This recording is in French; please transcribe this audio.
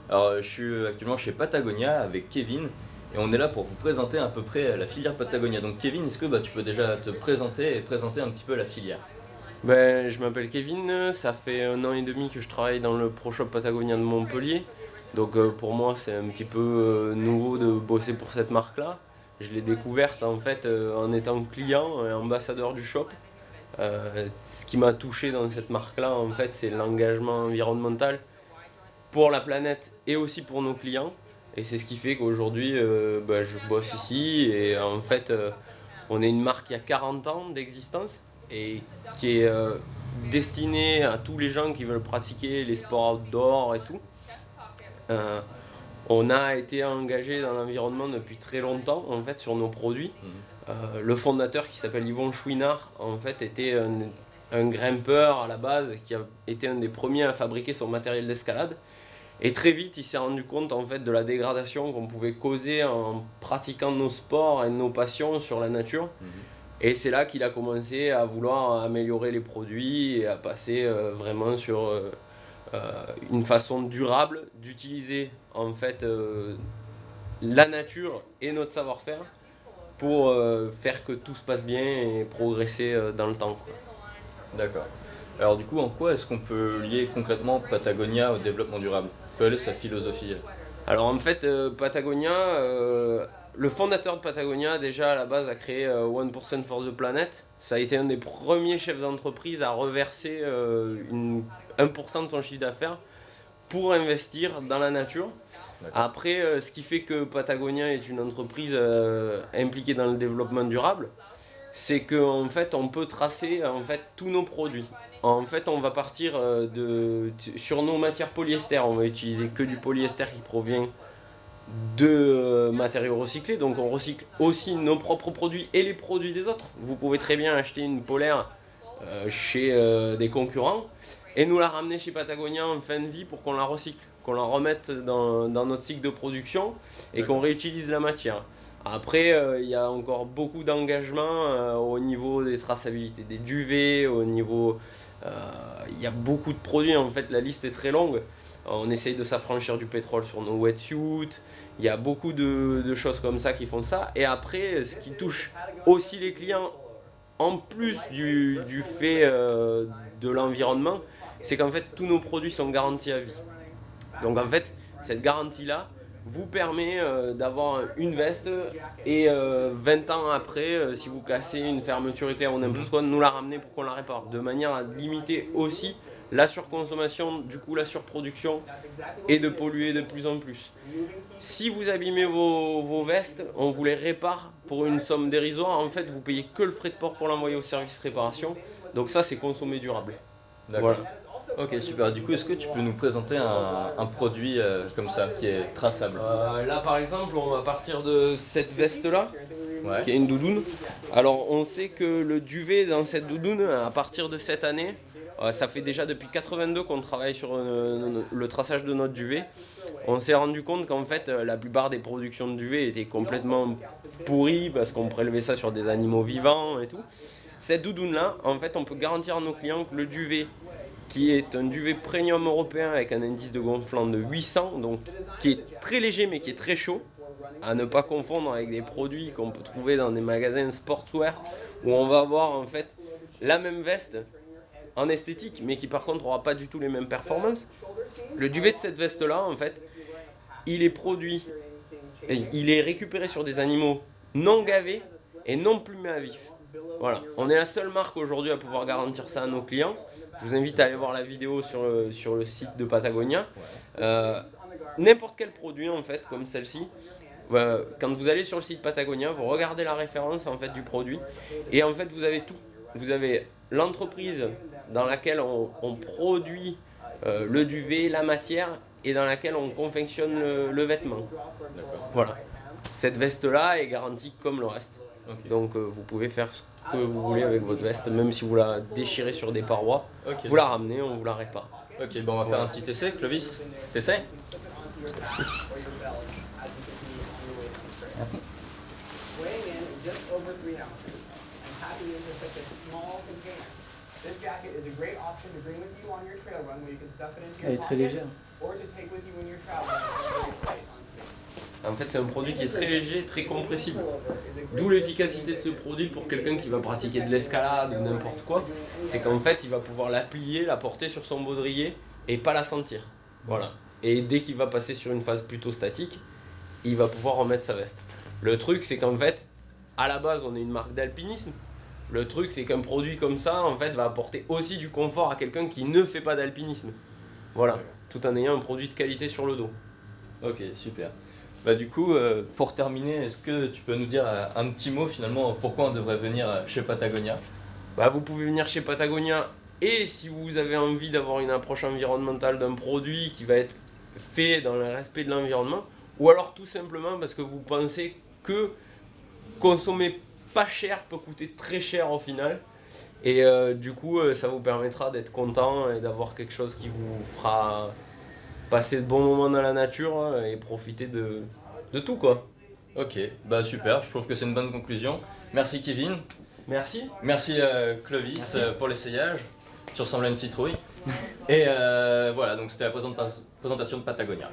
Alors, je suis actuellement chez Patagonia avec Kevin et on est là pour vous présenter à peu près la filière Patagonia. Donc, Kevin, est-ce que tu peux déjà te présenter et présenter un petit peu la filière? Je m'appelle Kevin, ça fait 1 an et demi que je travaille dans le Pro Shop Patagonia de Montpellier. Donc pour moi c'est un petit peu nouveau de bosser pour cette marque-là. Je l'ai découverte en fait en étant client et ambassadeur du shop. Ce qui m'a touché dans cette marque-là en fait c'est l'engagement environnemental pour la planète et aussi pour nos clients. Et c'est ce qui fait qu'aujourd'hui je bosse ici et en fait on est une marque qui a 40 ans d'existence et qui est destinée à tous les gens qui veulent pratiquer les sports outdoor et tout. Euh, on a été engagé dans l'environnement depuis très longtemps en fait sur nos produits. Le fondateur qui s'appelle Yvon Chouinard en fait était un grimpeur à la base qui a été un des premiers à fabriquer son matériel d'escalade. Et très vite, il s'est rendu compte en fait de la dégradation qu'on pouvait causer en pratiquant nos sports et nos passions sur la nature. Et c'est là qu'il a commencé à vouloir améliorer les produits et à passer vraiment sur une façon durable d'utiliser en fait la nature et notre savoir-faire pour faire que tout se passe bien et progresser dans le temps, quoi. D'accord. Alors, du coup, en quoi est-ce qu'on peut lier concrètement Patagonia au développement durable? Quelle est sa philosophie? Alors en fait, Patagonia, le fondateur de Patagonia déjà à la base a créé 1% for the Planet. Ça a été un des premiers chefs d'entreprise à reverser 1% de son chiffre d'affaires pour investir dans la nature. D'accord. Après, ce qui fait que Patagonia est une entreprise impliquée dans le développement durable, c'est qu'en fait on peut tracer en fait tous nos produits. En fait, on va partir sur nos matières polyester, on va utiliser que du polyester qui provient de matériaux recyclés, donc on recycle aussi nos propres produits et les produits des autres. Vous pouvez très bien acheter une polaire chez des concurrents et nous la ramener chez Patagonia en fin de vie pour qu'on la recycle, qu'on la remette dans notre cycle de production et qu'on réutilise la matière. Après, il y a encore beaucoup d'engagement au niveau des traçabilités des duvets, au niveau... Il y a beaucoup de produits, en fait, la liste est très longue. On essaye de s'affranchir du pétrole sur nos wetsuits. Il y a beaucoup de choses comme ça qui font ça. Et après, ce qui touche aussi les clients, en plus du fait de l'environnement, c'est qu'en fait, tous nos produits sont garantis à vie. Donc en fait, cette garantie-là vous permet d'avoir une veste et 20 ans après, si vous cassez une fermeture éclair ou n'importe quoi, nous la ramener pour qu'on la répare. De manière à limiter aussi la surconsommation, du coup la surproduction et de polluer de plus en plus. Si vous abîmez vos vestes, on vous les répare pour une somme dérisoire. En fait, vous payez que le frais de port pour l'envoyer au service réparation. Donc ça, c'est consommer durable. D'accord. Voilà. Ok, super. Du coup, est-ce que tu peux nous présenter un produit comme ça, qui est traçable? Là par exemple on va partir de cette veste là Ouais. qui est une doudoune. Alors on sait que le duvet dans cette doudoune à partir de cette année, ça fait déjà depuis 82 qu'on travaille sur le traçage de notre duvet. On s'est rendu compte qu'en fait la plupart des productions de duvet étaient complètement pourries parce qu'on prélevait ça sur des animaux vivants et tout. Cette doudoune là, en fait on peut garantir à nos clients que le duvet qui est un duvet premium européen avec un indice de gonflant de 800, donc qui est très léger mais qui est très chaud, à ne pas confondre avec des produits qu'on peut trouver dans des magasins sportswear où on va avoir en fait la même veste en esthétique mais qui par contre aura pas du tout les mêmes performances. Le duvet de cette veste là en fait, il est produit, il est récupéré sur des animaux non gavés et non plumés à vif. Voilà, on est la seule marque aujourd'hui à pouvoir garantir ça à nos clients. Je vous invite à aller voir la vidéo sur le site de Patagonia. N'importe quel produit en fait, comme celle-ci, quand vous allez sur le site Patagonia, vous regardez la référence en fait du produit et en fait vous avez tout. Vous avez l'entreprise dans laquelle on produit le duvet, la matière et dans laquelle on confectionne le vêtement. D'accord. Voilà. Cette veste-là est garantie comme le reste. Ok. Donc vous pouvez faire ce que vous voulez avec votre veste, même si vous la déchirez sur des parois, Ok. vous la ramenez, on vous la répare. Ok, bon, on va faire un petit essai. Clovis, t'essaies? Merci. Weighing in just over 3 ounces and packing into such a small container. This jacket is a great option to bring with you on your trail run where you can stuff it into Elle your est très pocket légère. or to take with you when you're traveling. En fait, c'est un produit qui est très léger, très compressible. D'où l'efficacité de ce produit pour quelqu'un qui va pratiquer de l'escalade ou n'importe quoi. C'est qu'en fait, il va pouvoir la plier, la porter sur son baudrier et pas la sentir. Voilà. Et dès qu'il va passer sur une phase plutôt statique, il va pouvoir remettre sa veste. Le truc, c'est qu'en fait, à la base, on est une marque d'alpinisme. Le truc, c'est qu'un produit comme ça, en fait, va apporter aussi du confort à quelqu'un qui ne fait pas d'alpinisme. Voilà. Tout en ayant un produit de qualité sur le dos. Ok, super. Bah du coup, pour terminer, est-ce que tu peux nous dire un petit mot finalement pourquoi on devrait venir chez Patagonia? Bah, vous pouvez venir chez Patagonia et si vous avez envie d'avoir une approche environnementale d'un produit qui va être fait dans le respect de l'environnement, ou alors tout simplement parce que vous pensez que consommer pas cher peut coûter très cher au final. Et du coup, ça vous permettra d'être content et d'avoir quelque chose qui vous fera passer de bons moments dans la nature et profiter de tout quoi. Ok, bah super, je trouve que c'est une bonne conclusion. Merci Kevin, Merci. merci Clovis pour l'essayage. Tu ressembles à une citrouille. Et voilà, donc c'était la présentation de Patagonia.